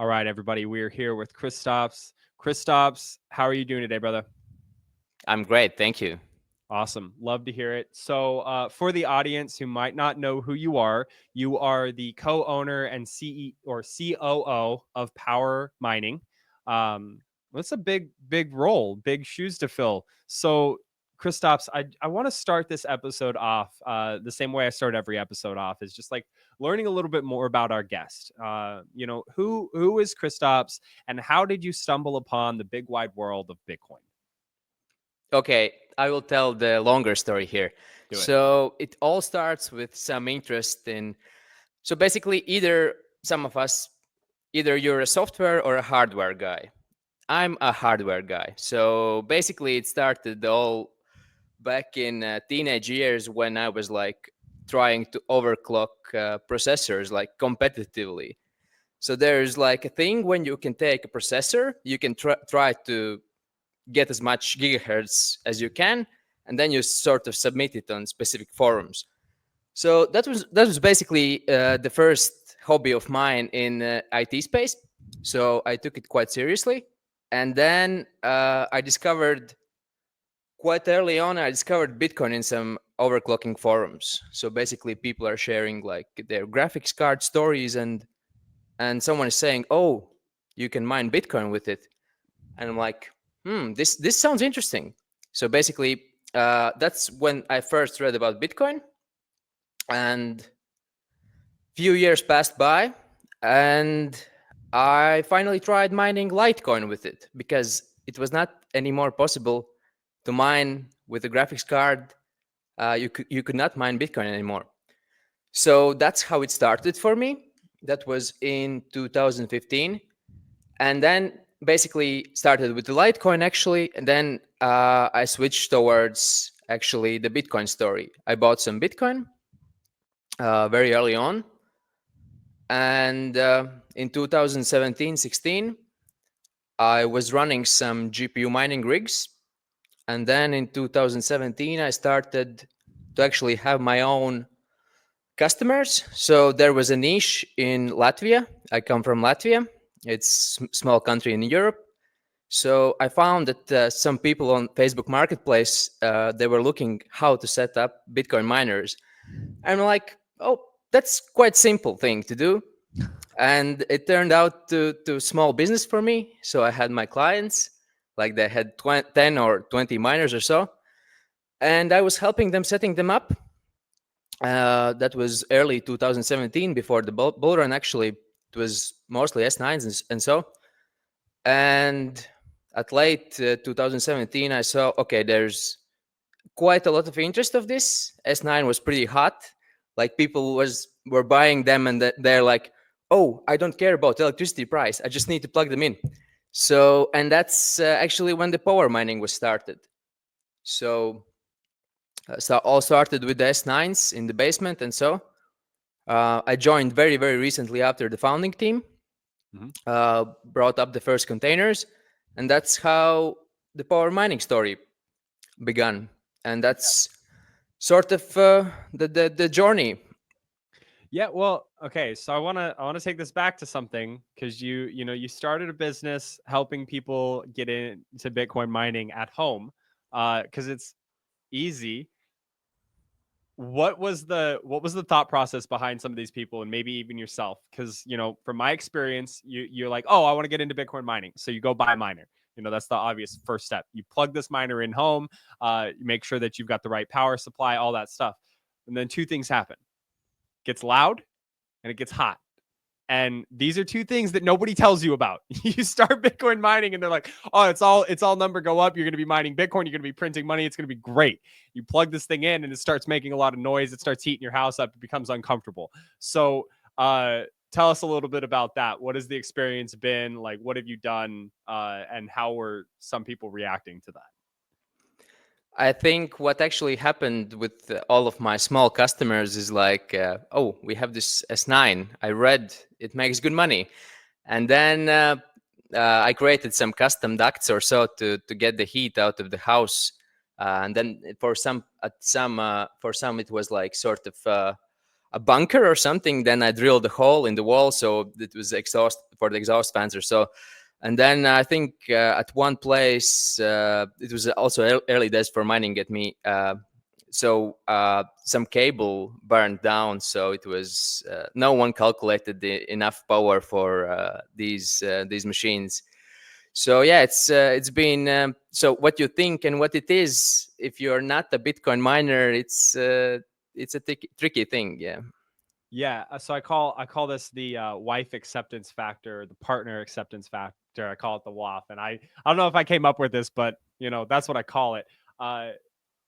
All right, everybody, we are here with Kristaps. Kristaps, how are you doing today, brother? I'm great, thank you. Awesome. Love to hear it. So, for the audience who might not know who you are the co-owner and COO of Power Mining. Um, that's a big role, big shoes to fill. So, Kristaps, I want to start this episode off the same way I start every episode off, is just like learning a little bit more about our guest. Who is Kristaps, and how did you stumble upon the big wide world of Bitcoin? Okay, I will tell the longer story here. Do it. So it all starts with some interest in. So basically, either some of us, either you're a software or a hardware guy. I'm a hardware guy. So basically, it started all back in teenage years when I was like trying to overclock processors like competitively. So there's like a thing when you can take a processor, you can try to get as much gigahertz as you can, and then you sort of submit it on specific forums. So that was basically the first hobby of mine in IT space. So I took it quite seriously, and then I discovered quite early on. I discovered Bitcoin in some overclocking forums. So basically, people are sharing like their graphics card stories, and someone is saying, "Oh, you can mine Bitcoin with it," and I'm like, this sounds interesting. So basically, that's when I first read about Bitcoin, and few years passed by, and I finally tried mining Litecoin with it because it was not anymore possible to mine with a graphics card. You could not mine Bitcoin anymore. So that's how it started for me. That was in 2015, and then basically started with the Litecoin actually, and then I switched towards actually the Bitcoin story. I bought some Bitcoin very early on, and in 2017-16 I was running some GPU mining rigs, and then in 2017 I started to actually have my own customers. So there was a niche in Latvia. I come from Latvia. It's a small country in Europe. So I found that some people on Facebook Marketplace, they were looking how to set up Bitcoin miners. I'm like, oh, that's quite simple thing to do. And it turned out to small business for me. So I had my clients, like they had 10 or 20 miners or so. And I was helping them setting them up. That was early 2017 before the bull run. Actually, it was mostly S9s and so. And at late 2017 I saw, okay, there's quite a lot of interest of this. S9 was pretty hot, like people were buying them, and they're like, oh, I don't care about electricity price, I just need to plug them in. So, and that's actually when the power mining was started. So all started with the S9s in the basement, and so I joined very recently after the founding team, Mhm. brought up the first containers, and that's how the power mining story began. And that's sort of the journey. Yeah, well, okay, so I want to take this back to something because you started a business helping people get into Bitcoin mining at home, because it's easy. What was the thought process behind some of these people and maybe even yourself? Because from my experience, you're like, oh, I want to get into Bitcoin mining, so you go buy a miner. That's the obvious first step. You plug this miner in home, you make sure that you've got the right power supply, all that stuff, and then two things happen: it gets loud and it gets hot. And these are two things that nobody tells you about. You start Bitcoin mining and they're like, oh, it's all number go up. You're going to be mining Bitcoin. You're going to be printing money. It's going to be great. You plug this thing in and it starts making a lot of noise. It starts heating your house up. It becomes uncomfortable. So tell us a little bit about that. What has the experience been? Like, what have you done? And how were some people reacting to that? I think what actually happened with all of my small customers is like, oh, we have this S9. I read it makes good money, and then I created some custom ducts or so to get the heat out of the house. And then for some it was like sort of a bunker or something. Then I drilled a hole in the wall, so it was exhaust for the exhaust fans or so. And then I think at one place, it was also early days for mining at me. So some cable burned down, so it was no one calculated enough power for these machines. So yeah, it's been so what you think and what it is. If you're not a Bitcoin miner, it's a tricky thing. Yeah. Yeah, so I call this the wife acceptance factor, the partner acceptance factor. I call it the WAF, and I don't know if I came up with this, but that's what I call it. Uh,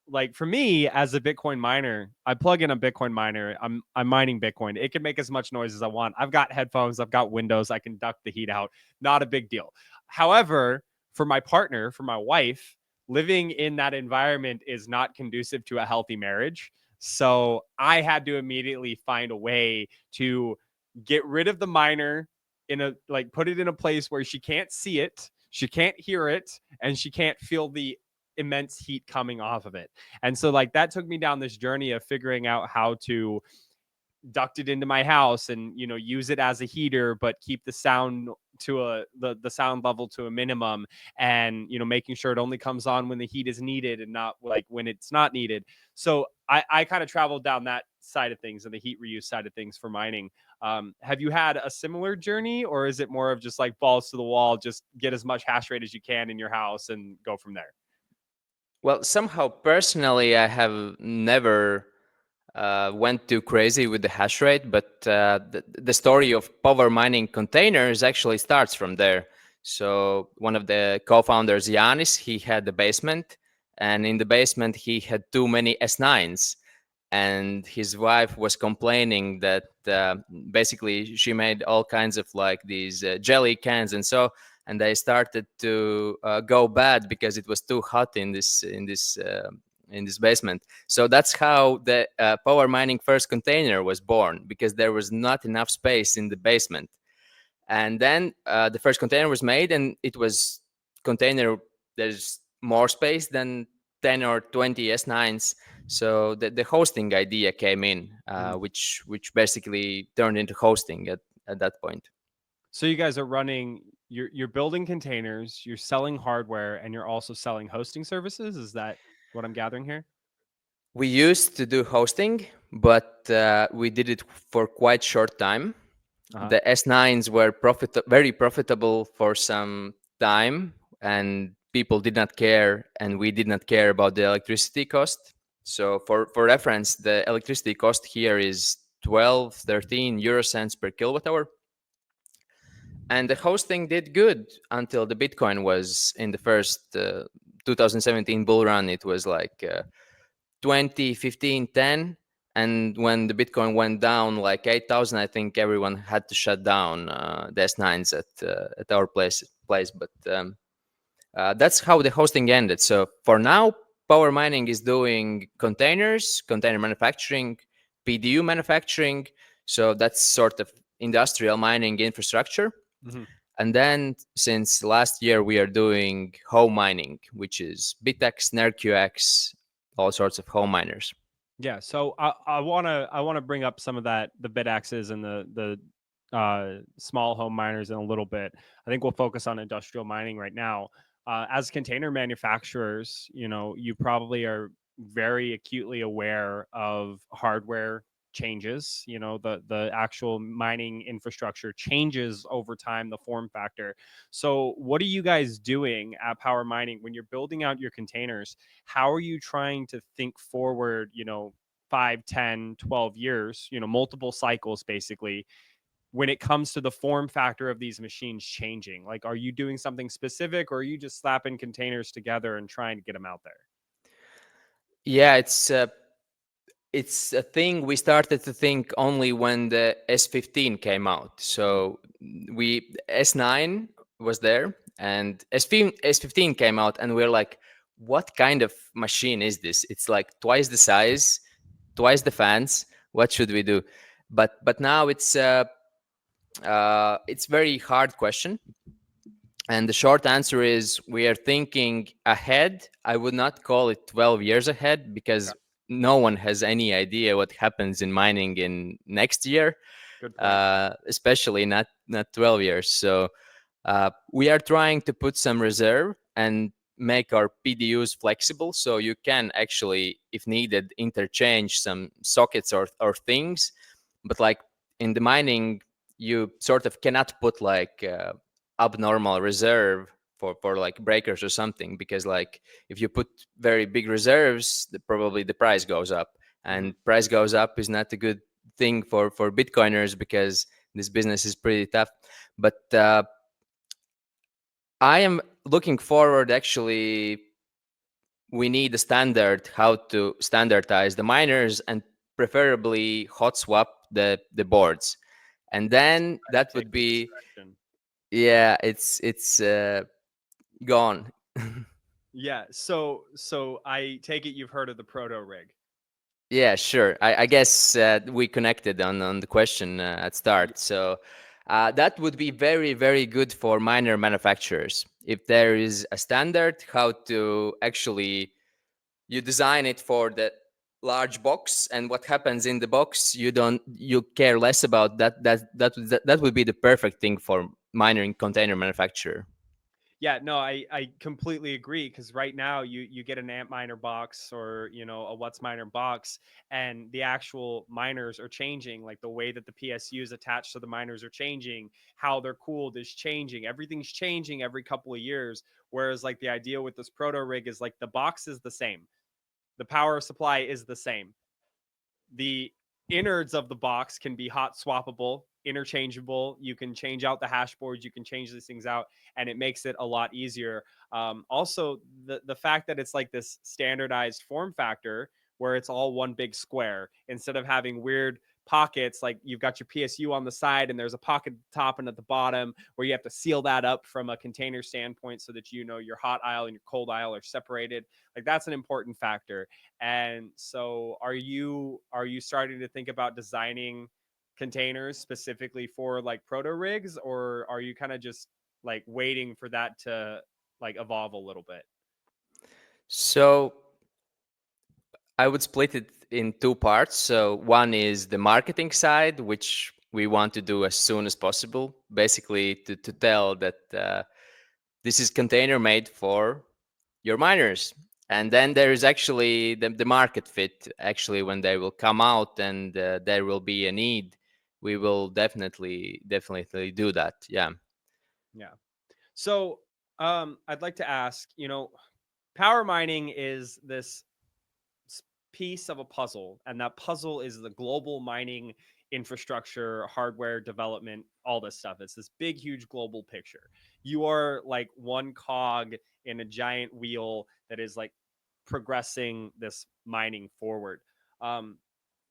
like for me as a Bitcoin miner, I plug in a Bitcoin miner. I'm mining Bitcoin. It can make as much noise as I want. I've got headphones. I've got windows. I can duct the heat out. Not a big deal. However, for my partner, for my wife, living in that environment is not conducive to a healthy marriage. So I had to immediately find a way to get rid of the miner in a like put it in a place where she can't see it, she can't hear it, and she can't feel the immense heat coming off of it. And so like that took me down this journey of figuring out how to duct it into my house and use it as a heater but keep the sound to the sound level to a minimum, and making sure it only comes on when the heat is needed and not like when it's not needed. So I kind of traveled down that side of things and the heat reuse side of things for mining. Have you had a similar journey, or is it more of just like balls to the wall, just get as much hash rate as you can in your house and go from there? Well, somehow personally, I have never went too crazy with the hash rate, but the story of power mining containers actually starts from there. So one of the co-founders, Yanis, he had a basement, and in the basement he had too many S9s, and his wife was complaining that basically she made all kinds of like these jelly cans and so, and they started to go bad because it was too hot in this basement. So that's how the power mining first container was born, because there was not enough space in the basement. And then the first container was made, and it was container, there's more space than 10 or 20 S9s. So the hosting idea came in, Mhm. which basically turned into hosting at that point. So you guys are running, you're building containers, you're selling hardware, and you're also selling hosting services. Is that what I'm gathering here? We used to do hosting, but we did it for quite short time. Uh-huh. The S9s were very profitable for some time, and people did not care, and we did not care about the electricity cost. So for reference, the electricity cost here is 12, 13 euro cents per kilowatt hour. And the hosting did good until the Bitcoin was in the first 2017 bull run. It was like 20, 15, 10. And when the Bitcoin went down like 8,000, I think everyone had to shut down the S9s at our place. But that's how the hosting ended. So for now, power mining is doing containers, container manufacturing, PDU manufacturing. So that's sort of industrial mining infrastructure. Hmm. And then since last year, we are doing home mining, which is Bitaxe, NerdQX, all sorts of home miners. Yeah. So I wanna bring up some of that, the bit axes and the small home miners in a little bit. I think we'll focus on industrial mining right now. As container manufacturers, you probably are very acutely aware of hardware changes. The actual mining infrastructure changes over time, the form factor. So what are you guys doing at Power Mining when you're building out your containers? How are you trying to think forward, 5, 10, 12 years, multiple cycles basically, when it comes to the form factor of these machines changing? Like, are you doing something specific, or are you just slapping containers together and trying to get them out there? Yeah, it's a thing we started to think only when the S15 came out. Mhm. So we S9 was there, and S15 came out, and we're like, what kind of machine is this? It's like twice the size, twice the fans. What should we do? But now it's very hard question, and the short answer is we are thinking ahead. I would not call it 12 years ahead, Okay. because no one has any idea what happens in mining in next year, Good point. especially not 12 years. So we are trying to put some reserve and make our PDUs flexible, so you can actually, if needed, interchange some sockets or things. But like in the mining, you sort of cannot put like abnormal reserve for like breakers or something, because like if you put very big reserves, probably the price goes up, Hmm. and price goes up is not a good thing for Bitcoiners, because this business is pretty tough. But I am looking forward. Actually, we need a standard how to standardize the miners, and preferably hot swap the boards, and That's then trying that to take would in this be, direction. yeah, it's gone. Yeah. So I take it you've heard of the proto rig. Yeah, sure. I guess we connected on the question at start. So that would be very, very good for minor manufacturers. If there is a standard how to actually, you design it for the large box, and what happens in the box, you care less about that would be the perfect thing for minor container manufacturer. Yeah, no, I completely agree, because right now you get an Antminer box, or a What's Miner box, and the actual miners are changing, like the way that the PSUs attached to the miners are changing, how they're cooled is changing, everything's changing every couple of years. Whereas like the idea with this proto rig is like the box is the same, the power supply is the same, the innards of the box can be hot swappable, interchangeable. You can change out the hash boards, you can change these things out, and it makes it a lot easier. Also, the fact that it's like this standardized form factor where it's all one big square instead of having weird pockets, like you've got your PSU on the side and there's a pocket at the top and at the bottom where you have to seal that up from a container standpoint so that your hot aisle and your cold aisle are separated. Like that's an important factor. And so are you starting to think about designing containers specifically for like proto rigs, or are you kind of just like waiting for that to like evolve a little bit? So I would split it in two parts. So one is the marketing side, which we want to do as soon as possible, basically to tell that this is container made for your miners. And then there is actually the market fit. Actually, when they will come out and there will be a need, we will definitely do that. Yeah. Yeah. So I'd like to ask, power mining is this piece of a puzzle, and that puzzle is the global mining infrastructure, hardware development, all this stuff. It's this big, huge global picture. You are like one cog in a giant wheel that is like progressing this mining forward. Um,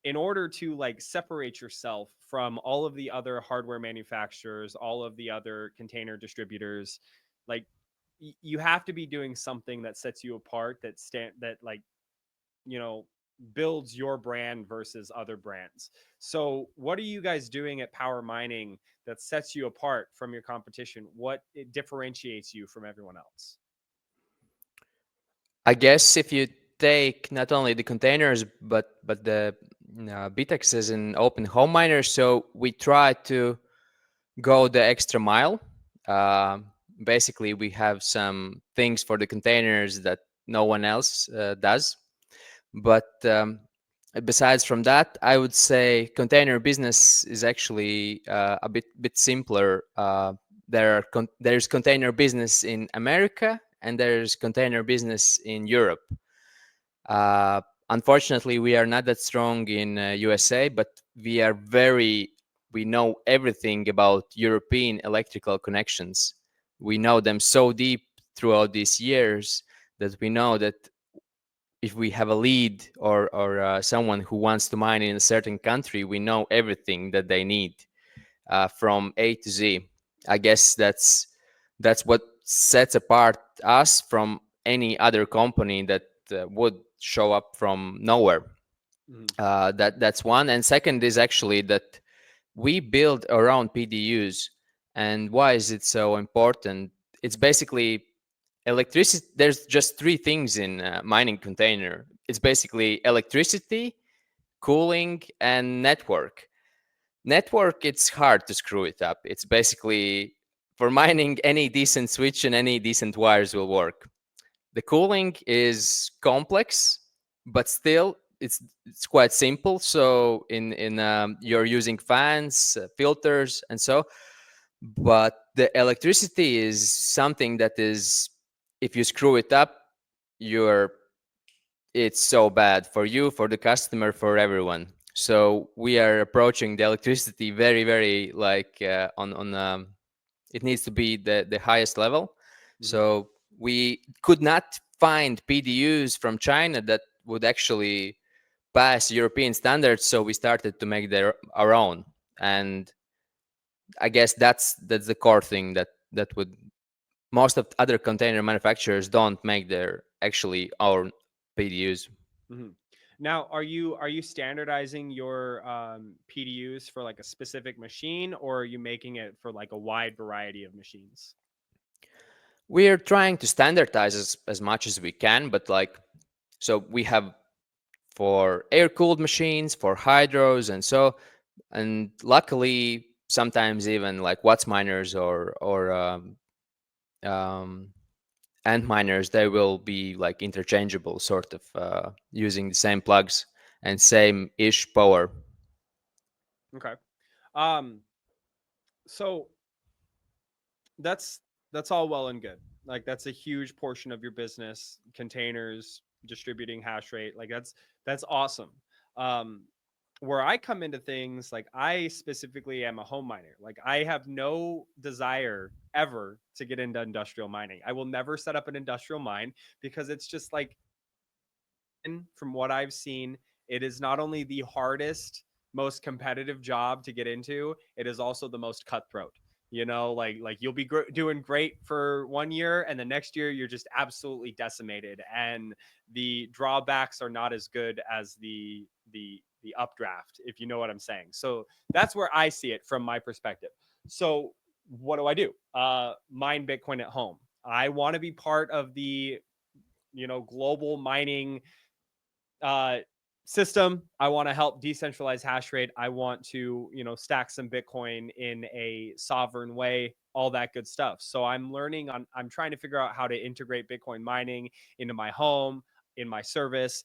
in order to like separate yourself from all of the other hardware manufacturers, all of the other container distributors, like you have to be doing something that sets you apart, that like you know builds your brand versus other brands. So what are you guys doing at Power Mining that sets you apart from your competition? What it differentiates you from everyone else? I guess if you take not only the containers but the Bitaxe is an open home miner, so we try to go the extra mile. Uh, Basically, we have some things for the containers that no one else does. But besides from that, I would say container business is actually a bit simpler. There's container business in America and there's container business in Europe. Uh, Unfortunately, we are not that strong in USA, but we know everything about European electrical connections. We know them so deep throughout these years that we know that if we have a lead or someone who wants to mine in a certain country, we know everything that they need from A to Z. I guess that's what sets apart us from any other company that would show up from nowhere. Mhm. That's one, and second is actually that we build around PDUs. And why is it so important? It's basically electricity. There's just three things in mining container. it's basically electricity, cooling, and network. It's hard to screw it up. It's basically, for mining, any decent switch and any decent wires will work. The cooling is complex, but still it's quite simple. So in you're using fans, filters, and so. But the electricity is something that is, if you screw it up, you're it's so bad for you, for the customer, for everyone. So we are approaching the electricity very, very like on it needs to be the highest level. Mhm. So we could not find PDUs from China that would actually pass European standards. So we started to make our own, and I guess that's the core thing that would most of other container manufacturers don't make their actually own PDUs. Mhm. Now, are you standardizing your PDUs for like a specific machine, or are you making it for like a wide variety of machines? We're trying to standardize as much as we can, but like, so we have for air cooled machines, for hydros, and so, and luckily, sometimes even like watts miners or um, ant miners, they will be like interchangeable, sort of using the same plugs and same ish power. Okay. Um, so that's that's all well and good. Like that's a huge portion of your business, containers, distributing hash rate. Like that's awesome. Um, where I come into things, like I specifically am a home miner. Like I have no desire ever to get into industrial mining. I will never set up an industrial mine because it's just like, from what I've seen, it is not only the hardest, most competitive job to get into, it is also the most cutthroat. You know, like you'll be doing great for 1 year, and the next year you're just absolutely decimated, and the drawbacks are not as good as the updraft, if you know what I'm saying. So that's where I see it from my perspective. So what do I do? Mine Bitcoin at home. I want to be part of the global mining uh, system. I want to help decentralize hash rate. I want to, stack some Bitcoin in a sovereign way, all that good stuff. So I'm trying to figure out how to integrate Bitcoin mining into my home, in my service,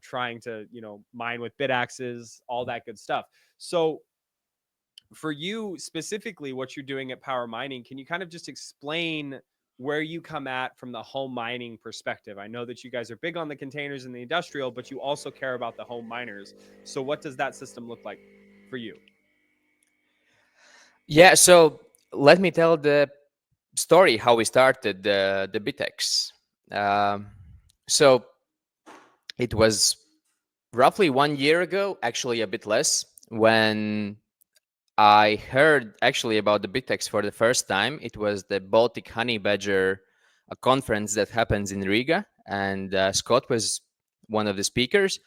trying to, mine with Bitaxes, all that good stuff. So for you specifically, what you're doing at Power Mining, can you kind of just explain where you come at from the home mining perspective? I know that you guys are big on the containers and the industrial, but you also care about the home miners. So what does that system look like for you? Yeah, so let me tell the story how we started the Bitex. Um, so it was roughly 1 year ago, actually a bit less, when I heard actually about the Bitex for the first time. It was the Baltic Honey Badger, a conference that happens in Riga, and Scott was one of the speakers.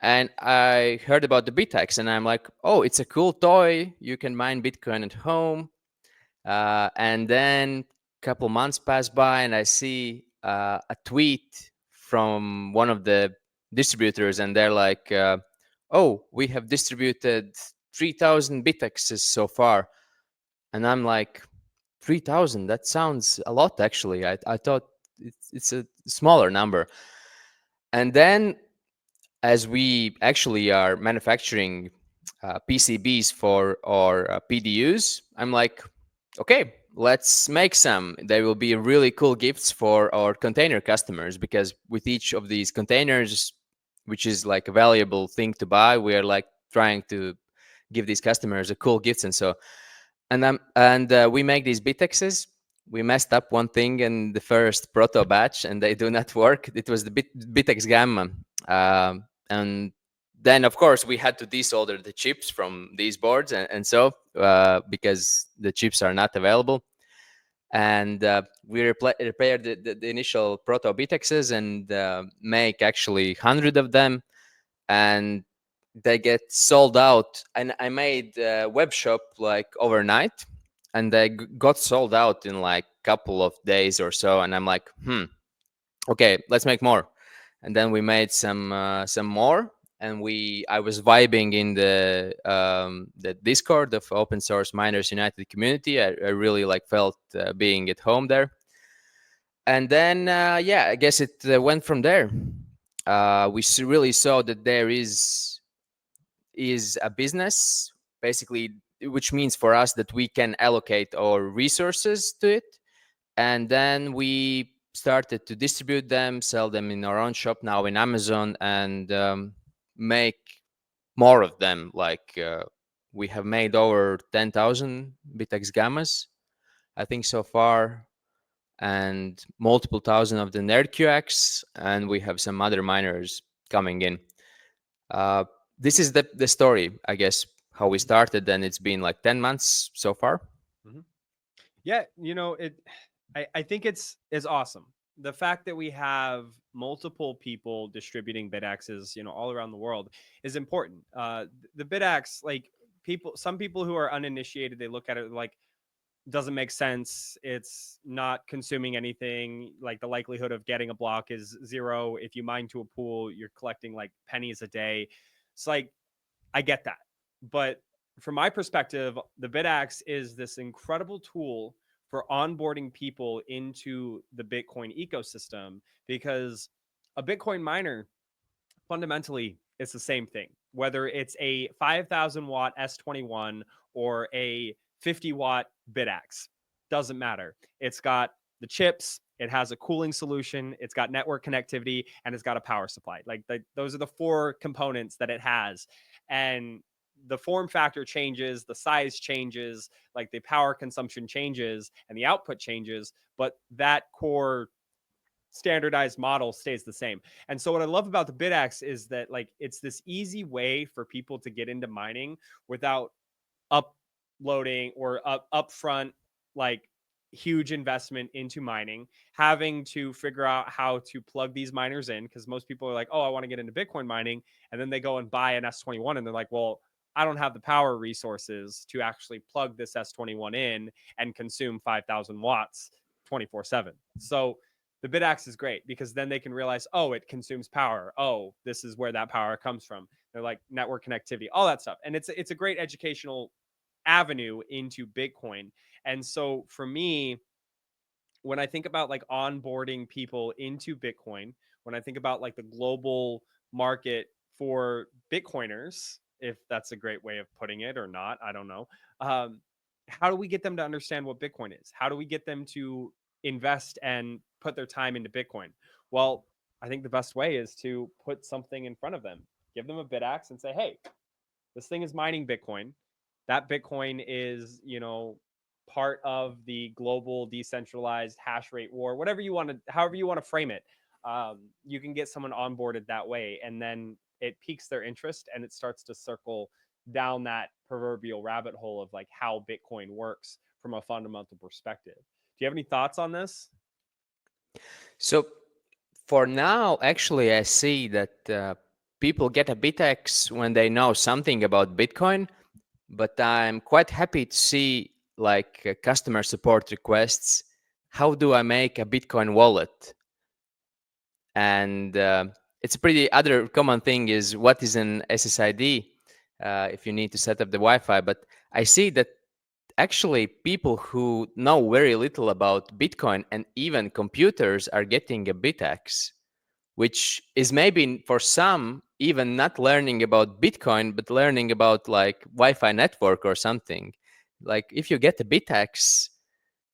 And I heard about the Bitex, and I'm like, oh, it's a cool toy. You can mine Bitcoin at home. And then a couple months pass by, and I see a tweet from one of the distributors, and they're like, "Oh, we have distributed 3,000 bitexes so far," and I'm like, 3,000? That sounds a lot, actually. I thought it's a smaller number. And then, as we actually are manufacturing PCBs for our PDUs, I'm like, okay, let's make some. They will be really cool gifts for our container customers, because with each of these containers, which is like a valuable thing to buy, we are like trying to give these customers a cool gifts. And so, and we make these bitexes. We messed up one thing in the first proto batch, and they do not work. It was the Bitex Gamma, and then of course we had to desolder the chips from these boards, and so because the chips are not available, and we repaired the initial proto Bitexes and make actually 100 of them, and they get sold out. And I made a web shop like overnight, and they got sold out in like couple of days or so. And I'm like, okay, let's make more. and then we made some more, and I was vibing in the Discord of Open Source Miners United community. I really like felt being at home there. And then yeah, I guess it went from there. We really saw that there is a business, basically, which means for us that we can allocate our resources to it, and then we started to distribute them, sell them in our own shop now in Amazon, and make more of them. Like we have made over 10,000 Bitaxe gammas, I think, so far, and multiple thousand of the NerdQX, and we have some other miners coming in. Uh, this is the story, I guess, how we started, and it's been like 10 months so far. Mhm. Yeah, I think it's awesome. The fact that we have multiple people distributing Bitaxes, all around the world is important. The Bitaxe, like some people who are uninitiated, they look at it like doesn't make sense. It's not consuming anything. Like the likelihood of getting a block is zero. If you mine to a pool, you're collecting like pennies a day. It's like I get that. But from my perspective, the Bitaxe is this incredible tool for onboarding people into the Bitcoin ecosystem because a Bitcoin miner fundamentally it's the same thing. Whether it's a 5,000 watt S21 or a 50 watt Bitaxe, doesn't matter. It's got the chips, it has a cooling solution, it's got network connectivity, and it's got a power supply. Like those are the four components that it has. And the form factor changes, the size changes, like the power consumption changes, and the output changes, but that core standardized model stays the same. And so what I love about the Bitaxe is that like it's this easy way for people to get into mining without uploading or upfront like huge investment into mining, having to figure out how to plug these miners in because most people are like, "Oh, I want to get into Bitcoin mining." And then they go and buy an S21 and they're like, "Well, I don't have the power resources to actually plug this S21 in and consume 5,000 watts 24/7." So the Bitaxe is great because then they can realize, oh, it consumes power. Oh, this is where that power comes from. They're like network connectivity, all that stuff. And it's a great educational avenue into Bitcoin. And so for me, when I think about like onboarding people into Bitcoin, when I think about like the global market for Bitcoiners, if that's a great way of putting it or not, I don't know. Um, how do we get them to understand what Bitcoin is? How do we get them to invest and put their time into Bitcoin? Well, I think the best way is to put something in front of them, give them a Bitaxe and say, hey, this thing is mining Bitcoin. That Bitcoin is, part of the global decentralized hash rate war, whatever you want to, however you want to frame it. You can get someone onboarded that way, and then it piques their interest and it starts to circle down that proverbial rabbit hole of like how Bitcoin works from a fundamental perspective. Do you have any thoughts on this? So for now, actually, I see that people get a Bitaxe when they know something about Bitcoin, but I'm quite happy to see like customer support requests. How do I make a Bitcoin wallet? And it's a pretty other common thing is what is an SSID if you need to set up the Wi-Fi. But I see that actually people who know very little about Bitcoin and even computers are getting a Bitaxe, which is maybe for some even not learning about Bitcoin, but learning about like Wi-Fi network or something. Like if you get a Bitaxe,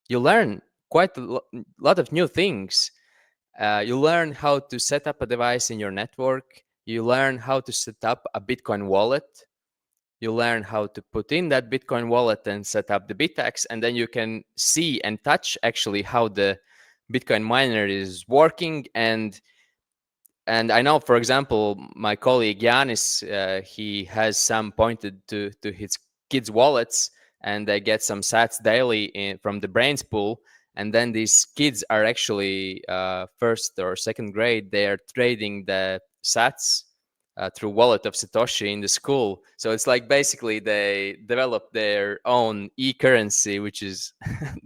you learn quite a lot of new things. You learn how to set up a device in your network. You learn how to set up a Bitcoin wallet. You learn how to put in that Bitcoin wallet and set up the Bitaxe, and then you can see and touch actually how the Bitcoin miner is working. And I know, for example, my colleague Yanis, he has some pointed to his kids' wallets, and they get some Sats daily from the Brains pool. And then these kids are actually first or second grade. They are trading the Sats through Wallet of Satoshi in the school. So it's like basically they develop their own e-currency, which is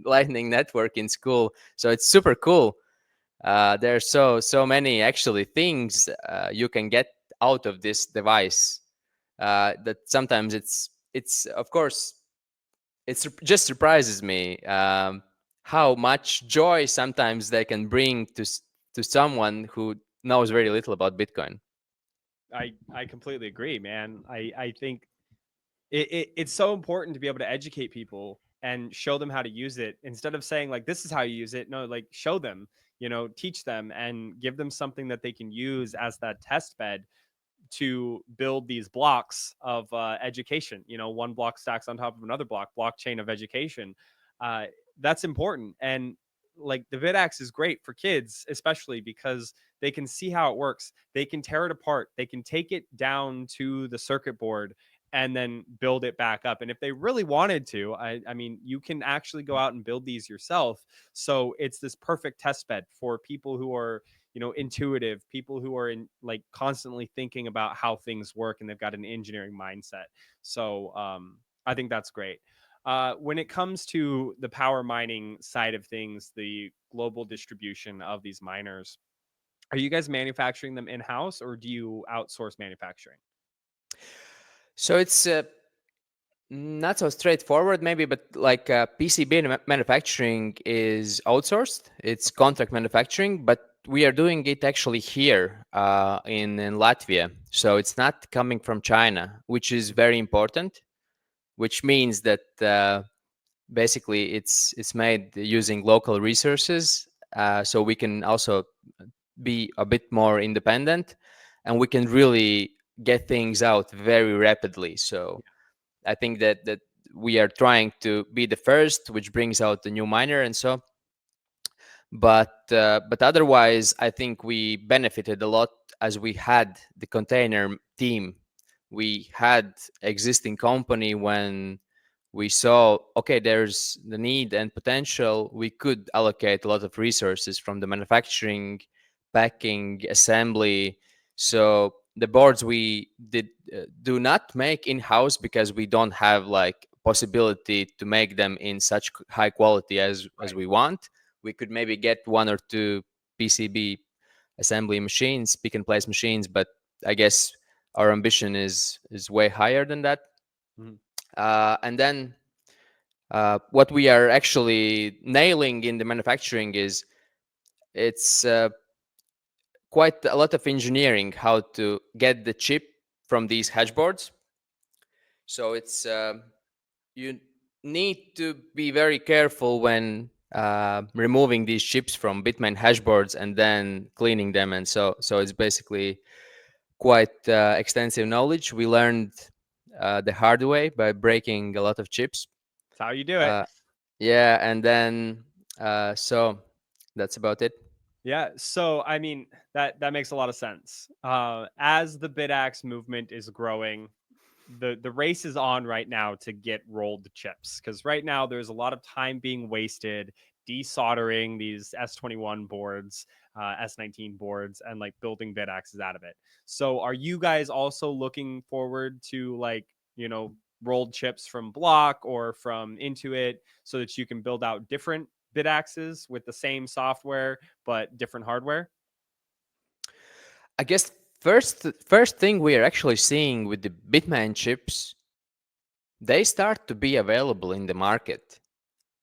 Lightning Network in school. So it's super cool. There are so many actually things you can get out of this device, that sometimes it's of course just surprises me, how much joy sometimes they can bring to someone who knows very little about Bitcoin. I completely agree, man. I think it's so important to be able to educate people and show them how to use it instead of saying like this is how you use it. No, like show them, teach them and give them something that they can use as that test bed to build these blocks of education. One block stacks on top of another block, blockchain of education. uh, that's important. And like the Bitaxe is great for kids, especially because they can see how it works, they can tear it apart, they can take it down to the circuit board and then build it back up. And if they really wanted to, I mean, you can actually go out and build these yourself. So it's this perfect test bed for people who are, intuitive, people who are in like constantly thinking about how things work and they've got an engineering mindset. So I think that's great. When it comes to the power mining side of things, the global distribution of these miners, are you guys manufacturing them in house or do you outsource manufacturing? So it's not so straightforward, maybe, but like PCB manufacturing is outsourced. It's Okay. contract manufacturing, but we are doing it actually here in Latvia. So it's not coming from China, which is very important. Which means that basically it's made using local resources, so we can also be a bit more independent, and we can really get things out very rapidly. So I think that we are trying to be the first, which brings out the new miner, and so. But otherwise, I think we benefited a lot as we had the container team. We had existing company when we saw, okay, there's the need and potential. We could allocate a lot of resources from the manufacturing, packing, assembly. So the boards we did do not make in house because we don't have like possibility to make them in such high quality as Right. we want. We could maybe get one or two PCB assembly machines, pick and place machines, but I guess our ambition is way higher than that. Mhm. And then what we are actually nailing in the manufacturing is it's quite a lot of engineering how to get the chip from these hash boards. So it's you need to be very careful when removing these chips from Bitmain hashboards and then cleaning them, and so it's basically quite extensive knowledge we learned the hard way by breaking a lot of chips. That's how you do it. Uh, yeah, and then so that's about it. Yeah, so I mean that makes a lot of sense. As the Bitaxe movement is growing, the race is on right now to get rolled chips because right now there's a lot of time being wasted desoldering these S21 boards, S19 boards, and like building Bitaxes out of it. So, are you guys also looking forward to like rolled chips from Block or from Intuit so that you can build out different Bitaxes with the same software but different hardware? I guess first thing we are actually seeing with the Bitmain chips, they start to be available in the market.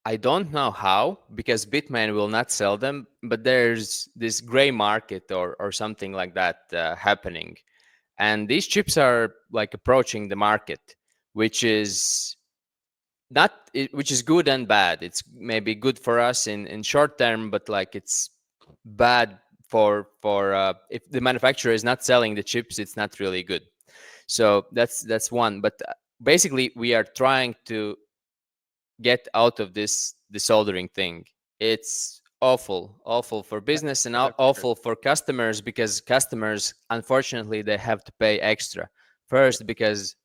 I don't know how because Bitmain will not sell them, but there's this gray market or something like that happening, and these chips are like approaching the market, which is which is good and bad. It's maybe good for us in short term, but like it's bad for if the manufacturer is not selling the chips, it's not really good. So that's one. But basically, we are trying to get out of this soldering thing. It's awful for Yeah, business and I've heard. awful for customers because customers, unfortunately, they have to pay extra. Yeah. First, because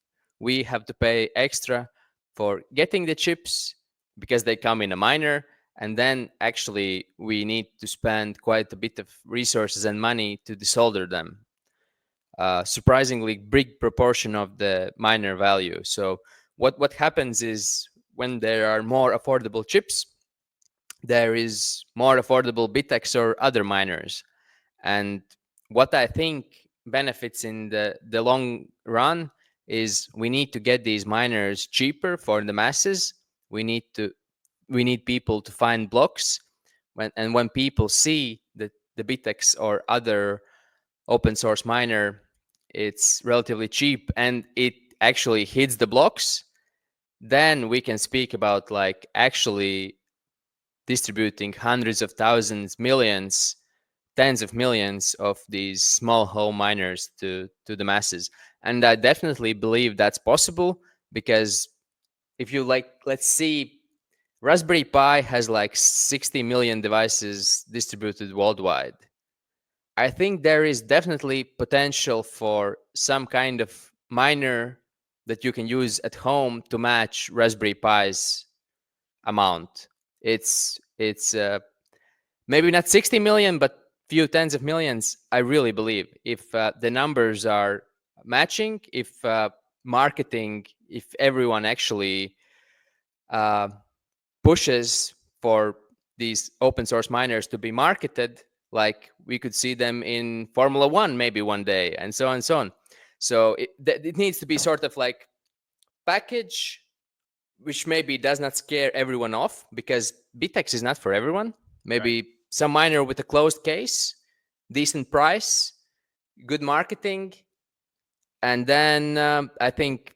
we have to pay extra for getting the chips because they come in a miner, and then actually we need to spend quite a bit of resources and money to desolder them. Surprisingly big proportion of the miner value. So what happens is when there are more affordable chips, there is more affordable Bitaxe or other miners. And what I think benefits in the long run is we need to get these miners cheaper for the masses. We need to we need people to find blocks when people see that the Bitex or other open source miner, it's relatively cheap and it actually hits the blocks, then we can speak about like actually distributing hundreds of thousands, millions, tens of millions of these small home miners to the masses. And I definitely believe that's possible because if you like, let's see, Raspberry Pi has like 60 million devices distributed worldwide. I think there is definitely potential for some kind of miner that you can use at home to match Raspberry Pi's amount. It's maybe not 60 million, but few tens of millions. I really believe if the numbers are matching, if marketing, if everyone actually uh, pushes for these open source miners to be marketed, like we could see them in Formula One maybe one day, and so on and so on. So it needs to be sort of like package which maybe does not scare everyone off because Bitex is not for everyone. Right. Maybe some miner with a closed case, decent price, good marketing, and then I think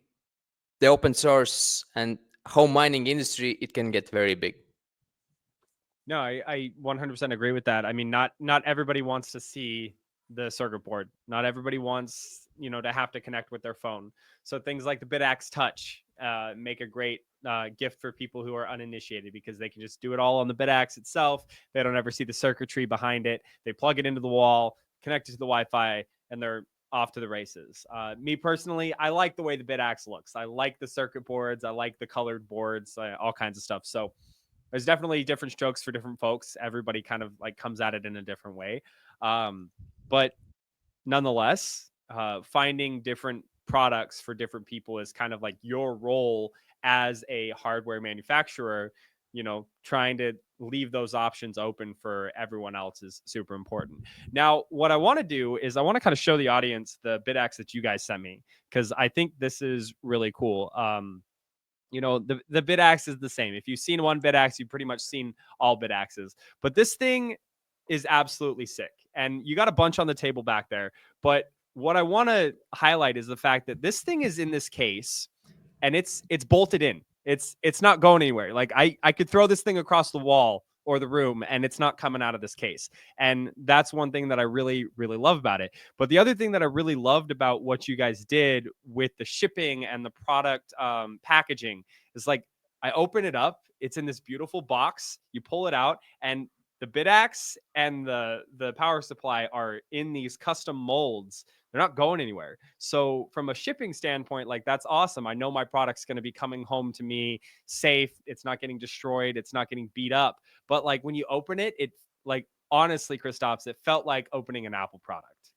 the open source and home mining industry, it can get very big. No, I 100% agree with that. I mean, not everybody wants to see the circuit board. Not everybody wants, to have to connect with their phone. So things like the Bitaxe Touch make a great gift for people who are uninitiated because they can just do it all on the Bitaxe itself. They don't ever see the circuitry behind it. They plug it into the wall, connect it to the Wi-Fi, and they're off to the races. Me personally, I like the way the Bitaxe looks. I like the circuit boards. I like the colored boards, all kinds of stuff. So there's definitely different strokes for different folks. Everybody kind of like comes at it in a different way. But nonetheless, finding different products for different people is kind of like your role as a hardware manufacturer. Trying to leave those options open for everyone else is super important. Now, what I want to do is I want to kind of show the audience the Bitaxe that you guys sent me because I think this is really cool. The Bitaxe is the same. If you've seen one Bitaxe, you've pretty much seen all Bitaxes. But this thing is absolutely sick. And you got a bunch on the table back there. But what I want to highlight is the fact that this thing is in this case and it's bolted in. It's not going anywhere. Like I could throw this thing across the wall or the room and it's not coming out of this case. And that's one thing that I really really love about it. But the other thing that I really loved about what you guys did with the shipping and the product packaging is like I open it up, it's in this beautiful box, you pull it out and the Bitaxe and the power supply are in these custom molds. They're not going anywhere. So from a shipping standpoint, like that's awesome. I know my product's going to be coming home to me safe. It's not getting destroyed. It's not getting beat up. But like when you open it, it like honestly, Kristaps, it felt like opening an Apple product.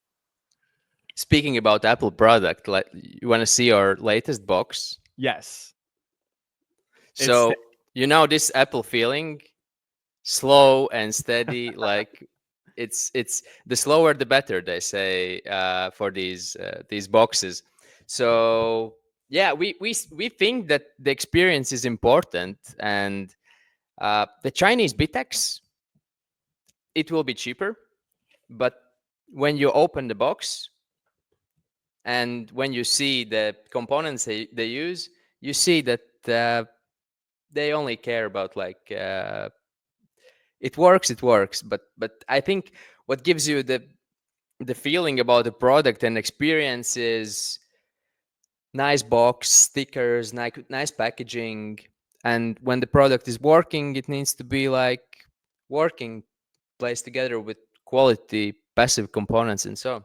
Speaking about Apple product, like you want to see our latest box? Yes. It's So this Apple feeling, slow and steady, like it's the slower the better, they say, for these boxes. So yeah, we think that the experience is important, and the Chinese Bitex, it will be cheaper, but when you open the box and when you see the components they use, you see that they only care about like it works, but I think what gives you the feeling about the product and experience is nice box, stickers, nice packaging, and when the product is working, it needs to be like working, placed together with quality passive components and so on.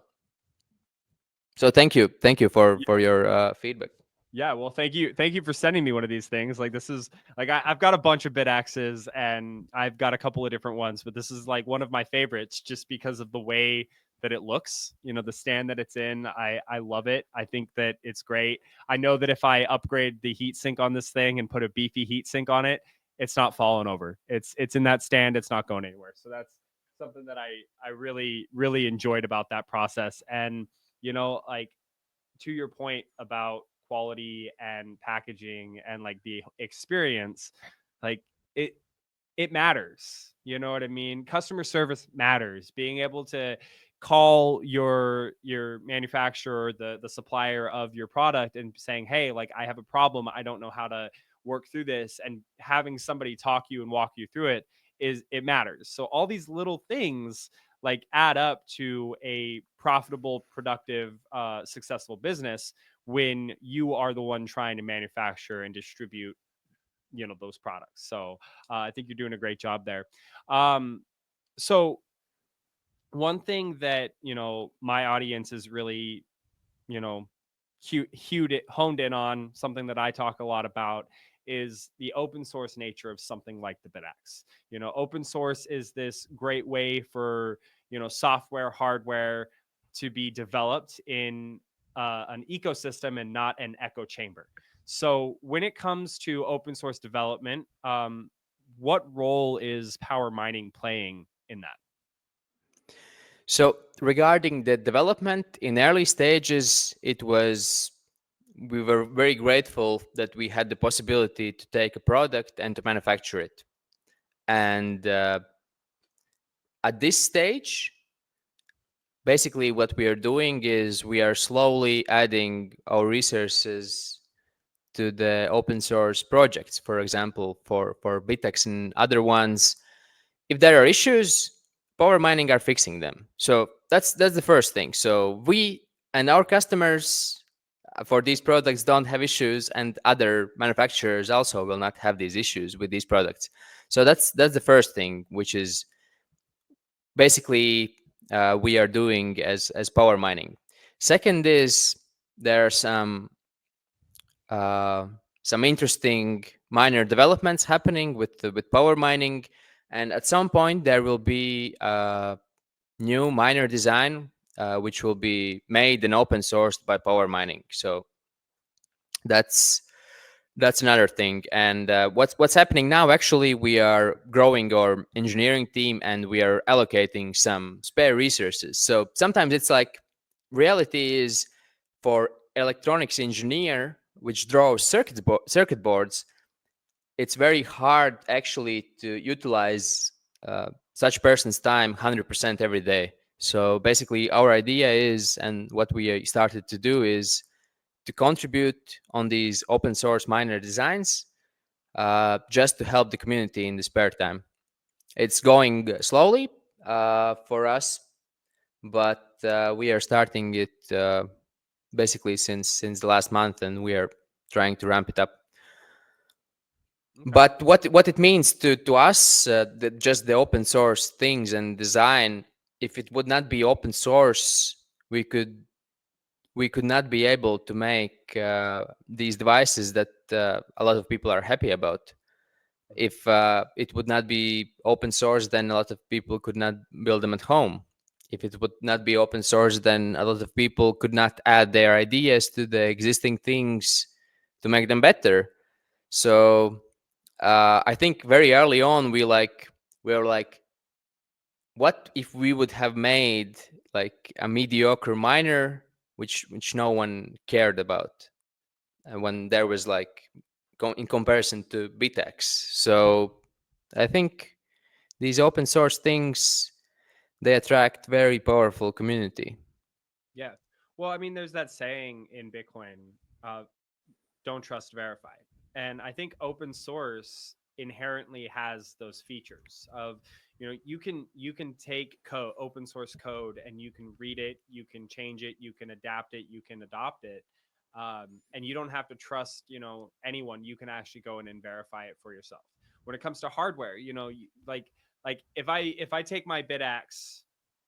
So thank you for your feedback. Yeah, well, thank you for sending me one of these things. Like this is like I've got a bunch of Bitaxes and I've got a couple of different ones, but this is like one of my favorites just because of the way that it looks. The stand that it's in, I love it. I think that it's great. I know that if I upgrade the heat sink on this thing and put a beefy heat sink on it, it's not falling over. It's in that stand. It's not going anywhere. So that's something that I really enjoyed about that process. And like to your point about quality and packaging and like the experience, like it it matters. You know what I mean? Customer service matters. Being able to call your manufacturer, the supplier of your product, and saying, "Hey, like I have a problem. I don't know how to work through this," and having somebody talk you and walk you through it it matters. So all these little things like add up to a profitable, productive, successful business when you are the one trying to manufacture and distribute those products. So I think you're doing a great job there. So one thing that my audience is really you know honed in on, something that I talk a lot about, is the open source nature of something like the Bitaxe. Open source is this great way for software, hardware to be developed in an ecosystem and not an echo chamber. So when it comes to open source development, what role is power mining playing in that? So regarding the development in early stages, we were very grateful that we had the possibility to take a product and to manufacture it. And at this stage, basically what we are doing is we are slowly adding our resources to the open source projects. For example, for Bitaxe and other ones, if there are issues, power mining are fixing them. So that's the first thing. So we and our customers for these products don't have issues, and other manufacturers also will not have these issues with these products. So that's the first thing, which is basically we are doing as power mining. Second is there are uh, some interesting minor developments happening with power mining, and at some point there will be a new miner design which will be made and open sourced by power mining. So that's that's another thing. And what's happening now, actually we are growing our engineering team and we are allocating some spare resources. So sometimes it's like reality is for electronics engineer which draws circuit boards, it's very hard actually to utilize such person's time 100% every day. So basically our idea is, and what we started to do is to contribute on these open source miner designs just to help the community in the spare time. It's going slowly for us, but we are starting it basically since the last month, and we are trying to ramp it up. Okay. But what it means to us, just the open source things and design, if it would not be open source, we could we could not be able to make these devices that a lot of people are happy about. If it would not be open source, then a lot of people could not build them at home. If it would not be open source, then a lot of people could not add their ideas to the existing things to make them better. So I think very early on we were like, what if we would have made like a mediocre miner which no one cared about, and when there was like in comparison to Bitaxe. So I think these open source things, they attract very powerful community. Yeah. Well, I mean, there's that saying in Bitcoin, uh, don't trust, verify. And I think open source inherently has those features of, you can take code, open source code, and you can read it, you can change it, you can adapt it, you can adopt it. And you don't have to trust, anyone. You can actually go in and verify it for yourself. When it comes to hardware, like if I take my Bitaxe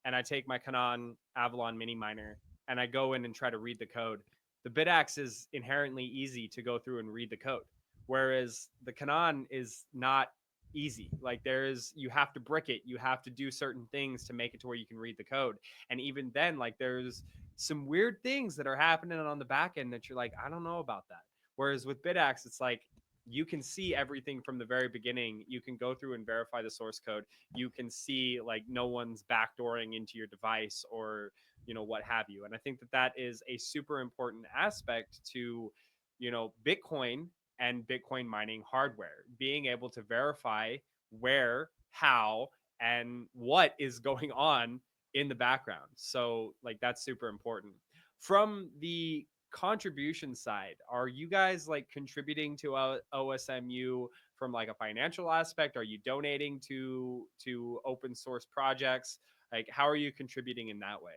and I take my Canon Avalon mini miner and I go in and try to read the code, the Bitaxe is inherently easy to go through and read the code, whereas the Canon is not easy. Like you have to brick it, you have to do certain things to make it to where you can read the code, and even then, like there's some weird things that are happening on the back end that you're like, I don't know about that. Whereas with Bitaxe, it's like you can see everything from the very beginning. You can go through and verify the source code. You can see like no one's backdooring into your device or what have you. And I think that that is a super important aspect to Bitcoin and Bitcoin mining hardware, being able to verify where, how, and what is going on in the background. So like that's super important. From the contribution side, are you guys like contributing to OSMU from like a financial aspect? Are you donating to open source projects? Like how are you contributing in that way?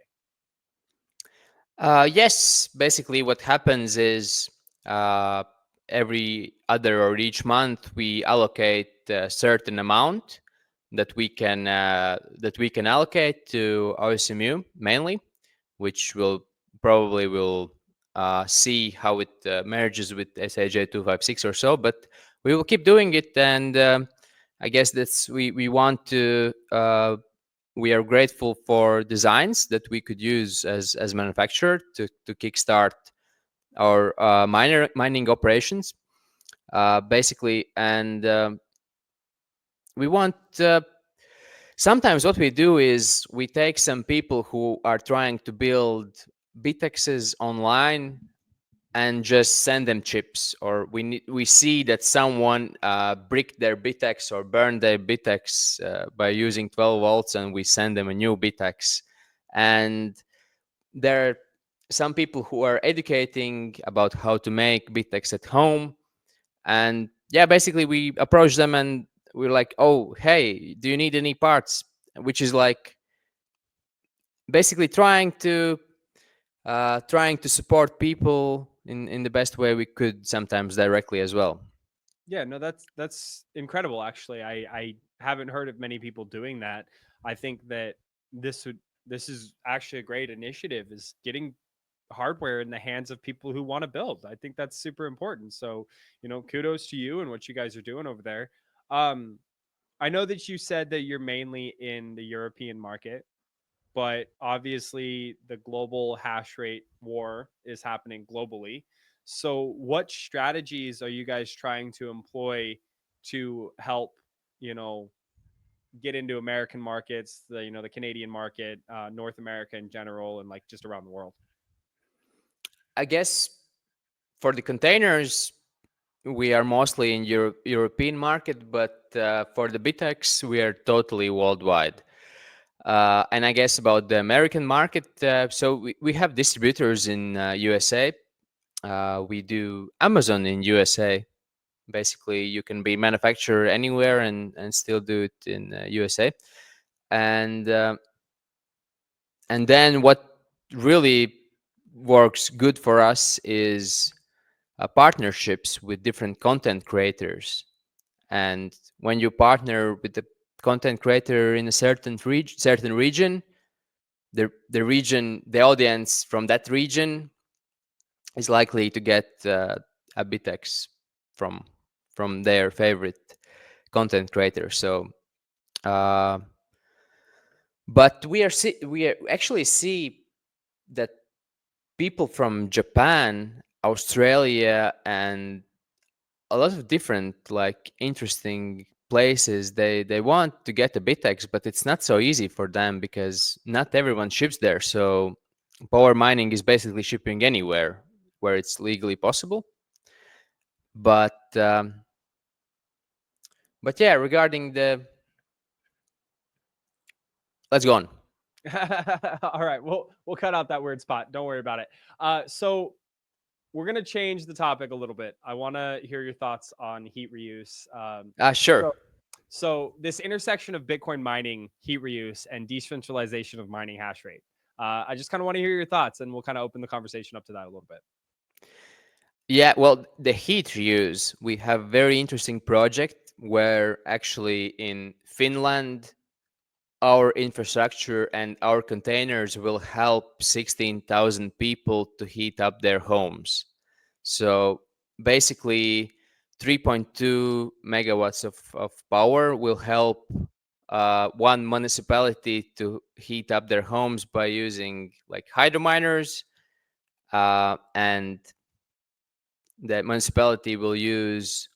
Yes, basically what happens is uh, every other or each month we allocate a certain amount that we can allocate to OSMU mainly, which will probably will see how it merges with SAJ 256 or so, but we will keep doing it, and I guess that's we want to we are grateful for designs that we could use as manufacturer to kickstart our mining operations, basically. And we want sometimes what we do is we take some people who are trying to build Bitexes online and just send them chips, or we see that someone bricked their Bitex or burned their Bitex by using 12 volts, and we send them a new Bitex. And there are some people who are educating about how to make Bitex at home. And yeah, basically we approach them and we're like, oh, hey, do you need any parts? Which is like basically trying to support people in the best way we could, sometimes directly as well. Yeah, no, that's incredible. Actually, I haven't heard of many people doing that. I think that this is actually a great initiative, is getting hardware in the hands of people who want to build. I think that's super important. So, kudos to you and what you guys are doing over there. Um, I know that you said that you're mainly in the European market, but obviously the global hash rate war is happening globally. So, what strategies are you guys trying to employ to help, you know, get into American markets, the Canadian market, North America in general, and like just around the world? I guess for the containers, we are mostly in European market, but for the Bitex, we are totally worldwide. And I guess about the American market, so we have distributors in USA. We do Amazon in USA. Basically, you can be manufacturer anywhere and still do it in USA. And and then what really works good for us is partnerships with different content creators. And when you partner with the content creator in a certain region, the audience from that region is likely to get a Bitex from from their favorite content creator. So, uh, but we actually see that people from Japan, Australia, and a lot of different like interesting places, they want to get a Bitex, but it's not so easy for them because not everyone ships there. So power mining is basically shipping anywhere where it's legally possible. But yeah, regarding the, let's go on. All right, we'll cut out that weird spot. Don't worry about it. So we're gonna change the topic a little bit. I want to hear your thoughts on heat reuse. Sure. So, so this intersection of Bitcoin mining, heat reuse, and decentralization of mining hash rate. I just kind of want to hear your thoughts, and we'll kind of open the conversation up to that a little bit. Yeah, well, the heat reuse, we have very interesting project where actually in Finland our infrastructure and our containers will help 16,000 people to heat up their homes. So basically, 3.2 megawatts of power will help one municipality to heat up their homes by using like hydro miners, and the municipality will use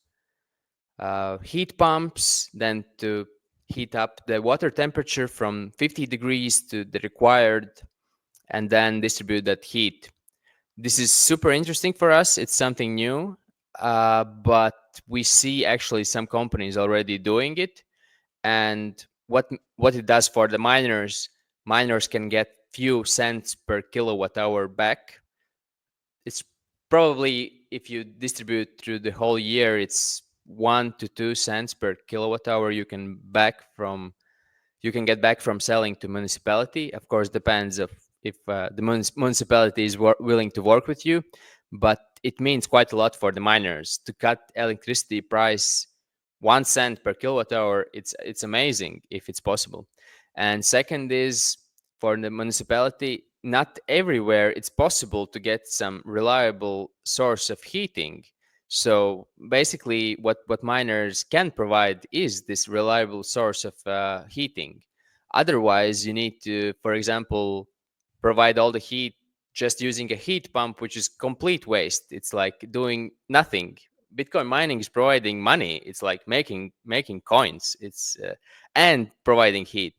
heat pumps, then to heat up the water temperature from 50 degrees to the required, and then distribute that heat. This is super interesting for us. It's something new, but we see actually some companies already doing it. And what it does for the miners can get few cents per kilowatt hour back. It's probably, if you distribute through the whole year, it's 1 to 2 cents per kilowatt hour you can get back from selling to municipality. Of course, depends of if the municipality is willing to work with you, but it means quite a lot for the miners to cut electricity price 1 cent per kilowatt hour. It's amazing if it's possible. And second is, for the municipality, not everywhere it's possible to get some reliable source of heating. So basically, what miners can provide is this reliable source of heating. Otherwise, you need to, for example, provide all the heat just using a heat pump, which is complete waste. It's like doing nothing. Bitcoin mining is providing money. It's like making coins. It's and providing heat.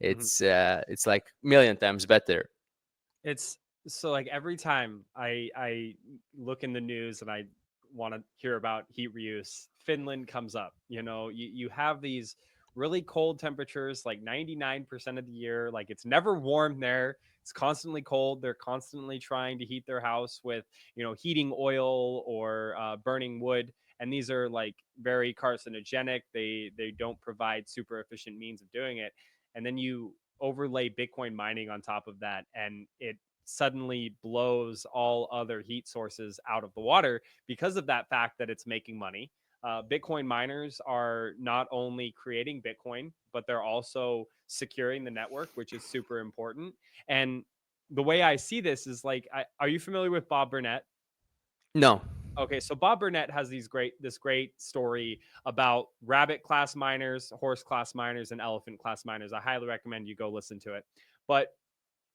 Mhm. It's like million times better. It's so like every time I look in the news and I want to hear about heat reuse, Finland comes up. You have these really cold temperatures like 99% of the year. Like it's never warm there. It's constantly cold. They're constantly trying to heat their house with, heating oil or burning wood. And these are like very carcinogenic. They don't provide super efficient means of doing it. And then you overlay Bitcoin mining on top of that, and it suddenly blows all other heat sources out of the water because of that fact that it's making money. Bitcoin miners are not only creating Bitcoin, but they're also securing the network, which is super important. And the way I see this is like, are you familiar with Bob Burnett? No. Okay, so Bob Burnett has this great story about rabbit class miners, horse class miners, and elephant class miners. I highly recommend you go listen to it. But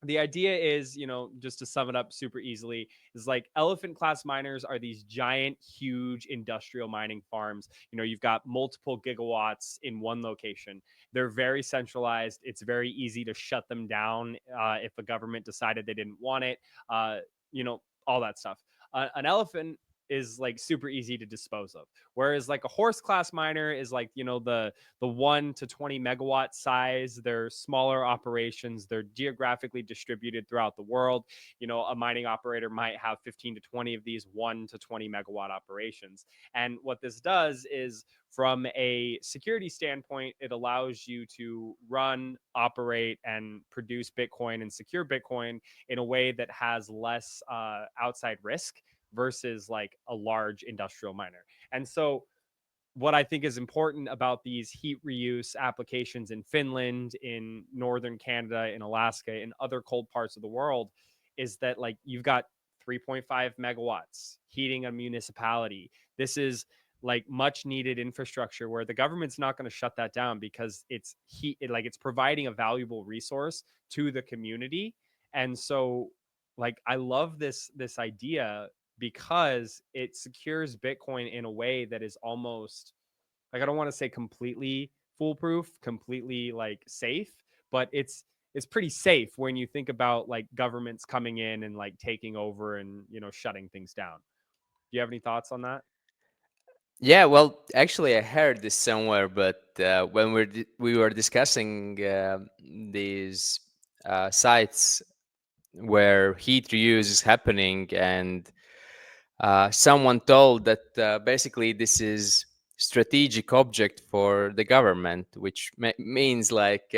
the idea is, just to sum it up super easily, is like elephant class miners are these giant, huge industrial mining farms. You've got multiple gigawatts in one location. They're very centralized. It's very easy to shut them down if a government decided they didn't want it. All that stuff. An elephant is like super easy to dispose of, whereas like a horse class miner is like, the 1 to 20 megawatt size. They're smaller operations. They're geographically distributed throughout the world. A mining operator might have 15 to 20 of these 1 to 20 megawatt operations. And what this does is, from a security standpoint, it allows you to run, operate, and produce Bitcoin and secure Bitcoin in a way that has less outside risk versus like a large industrial miner. And so what I think is important about these heat reuse applications in Finland, in northern Canada, in Alaska, in other cold parts of the world is that like you've got 3.5 megawatts heating a municipality. This is like much needed infrastructure where the government's not going to shut that down because it's providing a valuable resource to the community. And so like I love this idea because it secures Bitcoin in a way that is almost like, I don't want to say completely foolproof, completely like safe, but it's pretty safe when you think about like governments coming in and like taking over and shutting things down. Do you have any thoughts on that? Yeah, well, actually, I heard this somewhere, but when we were discussing these sites where heat reuse is happening, and someone told that basically this is strategic object for the government, which means like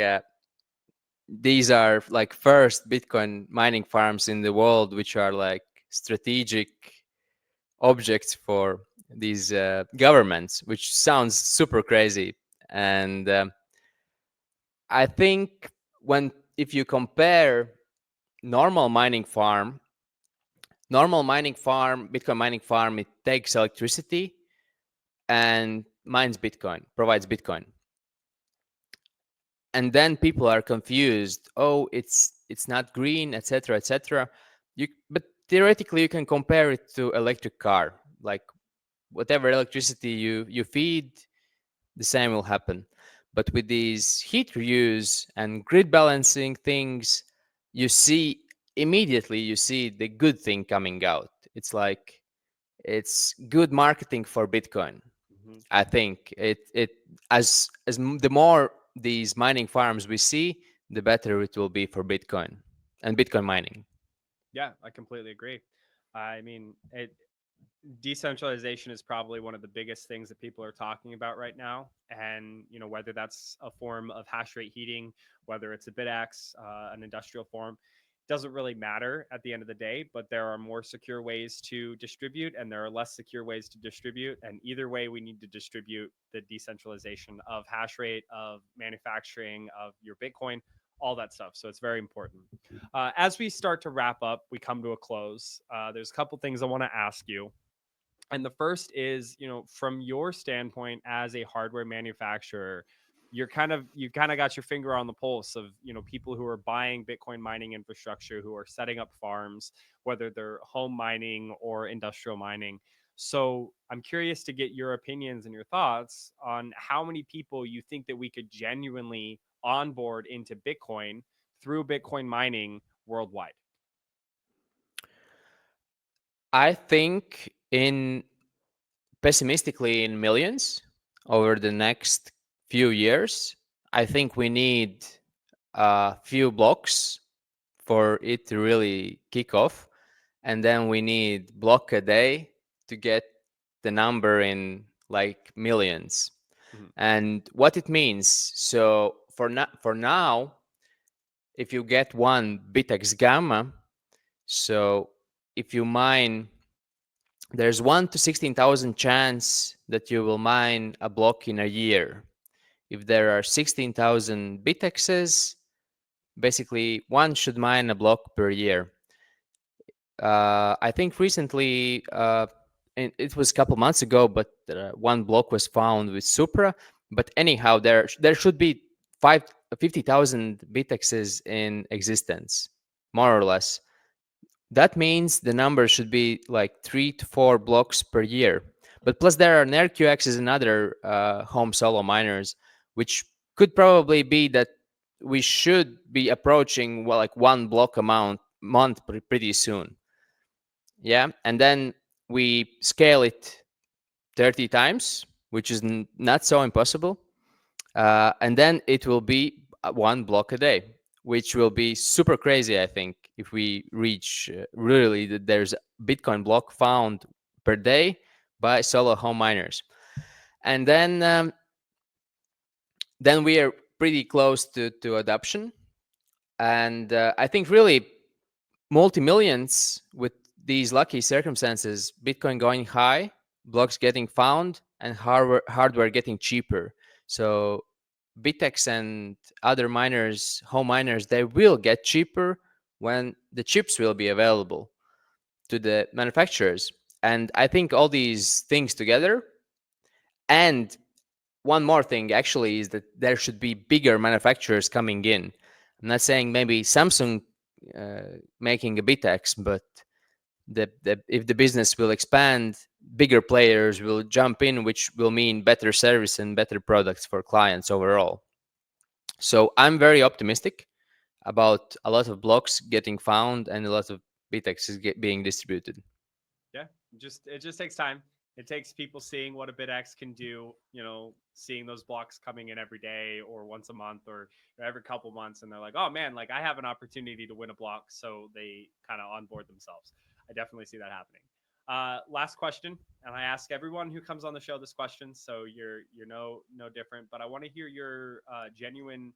these are like first Bitcoin mining farms in the world, which are like strategic objects for these governments, which sounds super crazy. And I think when if you compare normal mining farm, Bitcoin mining farm, it takes electricity and mines Bitcoin, provides Bitcoin. And then people are confused. Oh, it's not green, etc., etc. But theoretically, you can compare it to electric car. Like whatever electricity you feed, the same will happen. But with these heat reuse and grid balancing things, you see immediately you see the good thing coming out. It's like it's good marketing for Bitcoin. Hmm. I think it the more these mining farms we see, the better it will be for Bitcoin and Bitcoin mining. Yeah, I completely agree. I mean, decentralization is probably one of the biggest things that people are talking about right now. And, whether that's a form of hash rate heating, whether it's a Bitaxe, an industrial form, doesn't really matter at the end of the day, but there are more secure ways to distribute and there are less secure ways to distribute. And either way, we need to distribute the decentralization of hash rate, of manufacturing, of your Bitcoin, all that stuff. So it's very important. As we start to wrap up, we come to a close. There's a couple things I want to ask you. And the first is, from your standpoint as a hardware manufacturer, you kind of got your finger on the pulse of, people who are buying Bitcoin mining infrastructure, who are setting up farms, whether they're home mining or industrial mining. So I'm curious to get your opinions and your thoughts on how many people you think that we could genuinely onboard into Bitcoin through Bitcoin mining worldwide. I think in pessimistically in millions over the next few years. I think we need a few blocks for it to really kick off, and then we need block a day to get the number in like millions. Mhm. And what it means, so for now, if you get one Bitaxe gamma, so if you mine, there's 1 to 16,000 chance that you will mine a block in a year. If there are 16,000 Bitexes, basically one should mine a block per year. I think recently, and it was a couple months ago, but one block was found with Supra. But anyhow, there should be 50,000 Bitexes in existence, more or less. That means the number should be like 3 to 4 blocks per year. But plus, there are NerQXs and other home solo miners, which could probably be that we should be approaching, well, like 1 block amount month pretty soon. Yeah, and then we scale it 30 times, which is not so impossible. And then it will be 1 block a day, which will be super crazy. I think if we reach really that there's a Bitcoin block found per day by solo home miners, and then we are pretty close to adoption. And I think really multi-millions with these lucky circumstances, Bitcoin going high, blocks getting found, and hardware getting cheaper. So Bitex and other miners, home miners, they will get cheaper when the chips will be available to the manufacturers. And I think all these things together, and one more thing actually, is that there should be bigger manufacturers coming in. I'm not saying maybe Samsung making a Bitex, but if the business will expand, bigger players will jump in, which will mean better service and better products for clients overall. So I'm very optimistic about a lot of blocks getting found and a lot of Bitexes being distributed. Yeah, just it just takes time. It takes people seeing what a BitX can do, seeing those blocks coming in every day or once a month or every couple months, and they're like, "Oh man, like I have an opportunity to win a block," so they kind of onboard themselves. I definitely see that happening. Last question, and I ask everyone who comes on the show this question, so you're no different, but I want to hear your genuine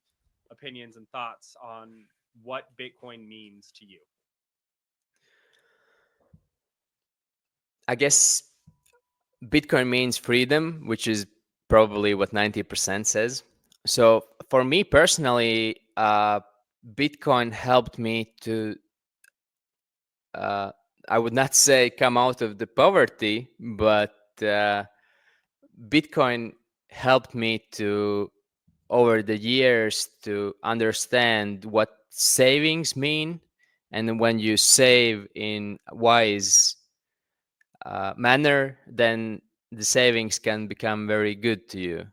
opinions and thoughts on what Bitcoin means to you. I guess Bitcoin means freedom, which is probably what 90% says. So for me personally, Bitcoin helped me to, uh, I would not say come out of the poverty, but Bitcoin helped me to, over the years, to understand what savings mean. And when you save in wise manner, then the savings can become very good to you.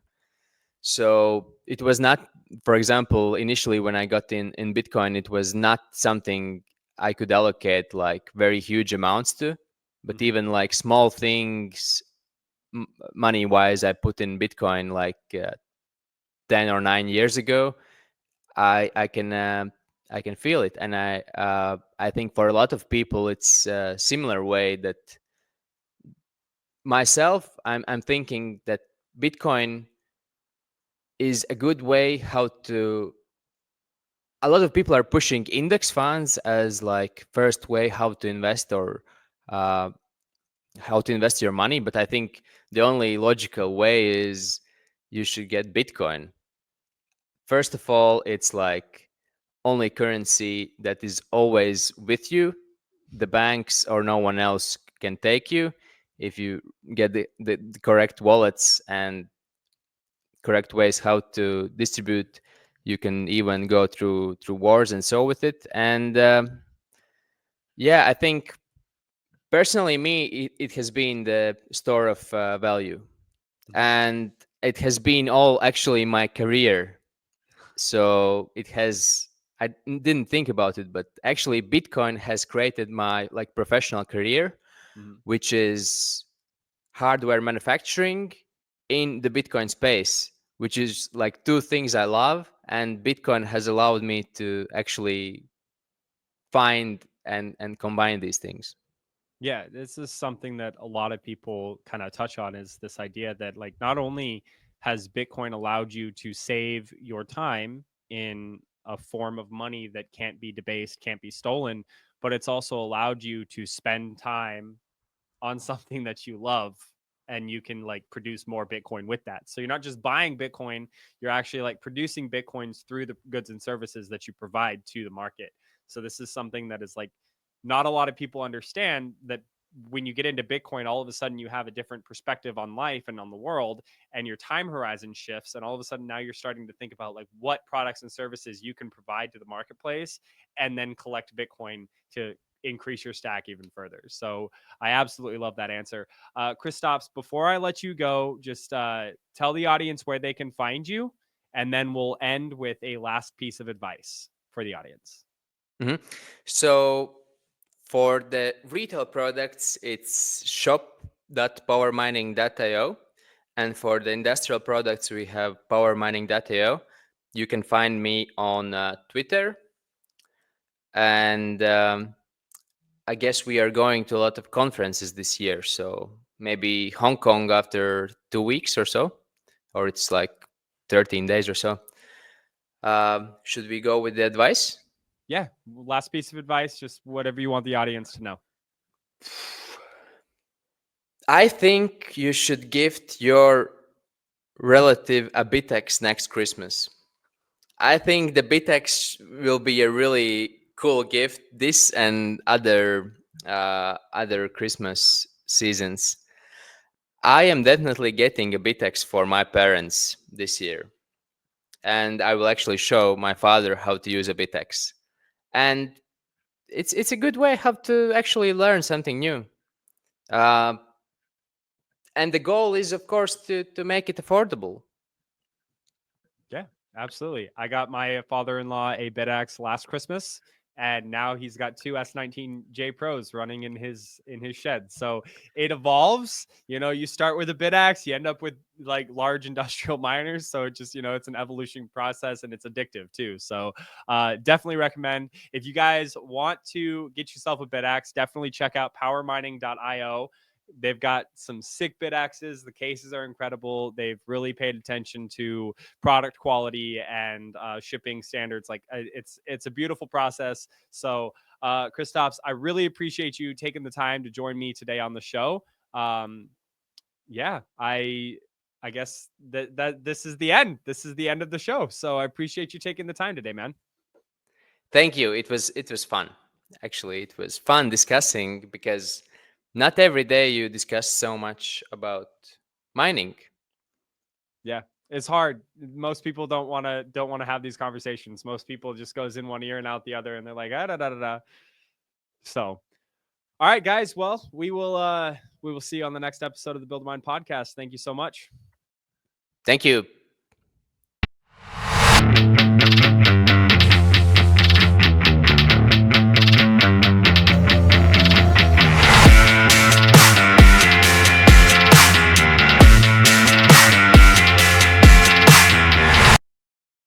So it was not, for example, initially when I got in Bitcoin, it was not something I could allocate like very huge amounts to, but Hmm. even like small things, money wise, I put in Bitcoin like 10 or 9 years ago. I can I can feel it, and I think for a lot of people it's a similar way that myself I'm thinking that Bitcoin is a good way how to. A lot of people are pushing index funds as like first way how to invest or uh, how to invest your money, but I think the only logical way is you should get Bitcoin. First of all, it's like only currency that is always with you. The banks or no one else can take you if you get the correct wallets and correct ways how to distribute. You can even go through wars and so with it. And yeah, I think personally, me, it has been the store of value, Hmm. and it has been all actually my career. So it has. I didn't think about it, but actually, Bitcoin has created my like professional career, Hmm. which is hardware manufacturing in the Bitcoin space, which is like two things I love, and Bitcoin has allowed me to actually find and combine these things. Yeah, this is something that a lot of people kind of touch on is this idea that like not only has Bitcoin allowed you to save your time in a form of money that can't be debased, can't be stolen, but it's also allowed you to spend time on something that you love, and you can like produce more Bitcoin with that. So you're not just buying Bitcoin, you're actually like producing Bitcoins through the goods and services that you provide to the market. So this is something that is like not a lot of people understand, that when you get into Bitcoin, all of a sudden you have a different perspective on life and on the world, and your time horizon shifts. And all of a sudden now you're starting to think about like what products and services you can provide to the marketplace, and then collect Bitcoin to increase your stack even further. So I absolutely love that answer. Kristaps, before I let you go, just tell the audience where they can find you, and then we'll end with a last piece of advice for the audience. Mhm. So for the retail products, it's shop.powermining.io. And for the industrial products, we have powermining.io. You can find me on Twitter. And I guess we are going to a lot of conferences this year. So maybe Hong Kong after 2 weeks or so, or it's like 13 days or so. Should we go with the advice? Yeah, last piece of advice, just whatever you want the audience to know. I think you should gift your relative a Bitaxe next Christmas. I think the Bitaxe will be a really cool gift this and other Christmas seasons. I am definitely getting a Bitaxe for my parents this year, and I will actually show my father how to use a Bitaxe. And it's a good way how to actually learn something new. Uh, and the goal is, of course, to make it affordable. Yeah, absolutely. I got my father-in-law a Bitaxe last Christmas, and now he's got two S19J Pros running in his shed. So it evolves. You know, you start with a Bitaxe, you end up with like large industrial miners. So it just, you know, it's an evolution process, and it's addictive too. So definitely recommend, if you guys want to get yourself a Bitaxe, definitely check out powermining.io. They've got some sick bit axes. The cases are incredible. They've really paid attention to product quality and shipping standards. Like it's a beautiful process. So, Kristaps, I really appreciate you taking the time to join me today on the show. Um, yeah, I guess that this is the end. This is the end of the show. So I appreciate you taking the time today, man. Thank you. It was fun. Actually, it was fun discussing because not every day you discuss so much about mining. Yeah, it's hard. Most people don't want to have these conversations. Most people just goes in one ear and out the other, and they're like, ah, da da da da. So, all right, guys. Well, we will see you on the next episode of the Build a Mine podcast. Thank you so much. Thank you.